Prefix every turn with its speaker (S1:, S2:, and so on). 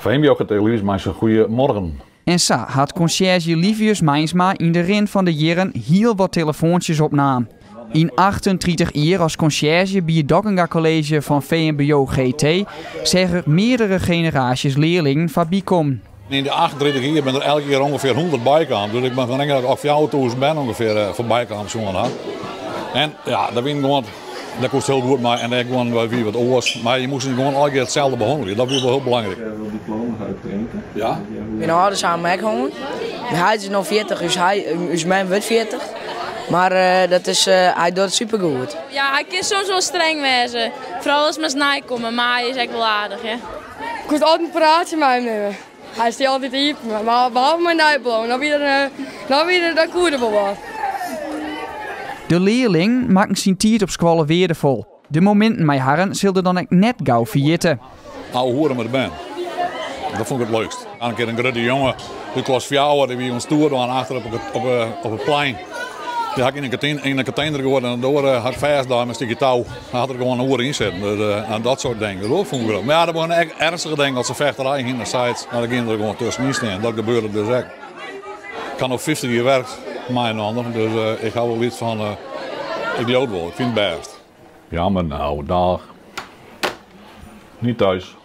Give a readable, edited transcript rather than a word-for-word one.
S1: VMBO televisie maar een goede morgen.
S2: En zo had conciërge Livius Meinsma in de rin van de jaren heel wat telefoontjes opnaam. In 38 jaar als conciërge bij het Dokkenga College van VMBO GT zeggen meerdere generaties leerlingen van bijkom.
S1: In de 38 jaar ben er elke keer ongeveer 100 bijkamen. Dus ik ben van denk dat ik ook 4000 ben ongeveer voorbij kwam zo'n. En ja, dat vind ik gewoon, dat kost heel goed, maar en dat gewoon wie wat oors. Maar je moest niet gewoon elke keer hetzelfde behandelen. Dat is wel heel belangrijk.
S3: Wil diploma uitdrinken?
S1: Ja?
S4: Mijn ouders zijn mij gewoon. Hij is nog 40, dus mijn wordt 40. Maar dat is, hij doet het supergoed.
S5: Ja, hij kan soms wel streng wezen. Vooral als met snij komen, maar hij is echt wel aardig. Hè?
S6: Ik moet altijd een praatje met hem nemen. Hij is altijd hier, maar behalve mijn nijbloem, dan weer dat koerde wel wat.
S2: De leerling maakt zijn tijd op school waardevol. De momenten met haar zullen dan ook net gauw vergeten.
S1: Nou, horen met de band. Dat vond ik het leukst. Een keer een grote jongen, de klas 4 die we ons toer doen achter op het plein. Die had ik in een container geworden en door had ik vast daar met een stukje touw. Hij had er gewoon een oor in zitten. Dus, en dat soort dingen. Dat vond ik wel. Maar ja, dat waren echt ernstige dingen als ze vechterij in de sites. Maar dan gingen er gewoon tussenin staan. Dat gebeurde dus echt. Ik kan nog 50 jaar werken, mij en ander. Dus ik hou wel iets van idioot worden. Ik vind het best. Ja, maar nou, dag. Niet thuis.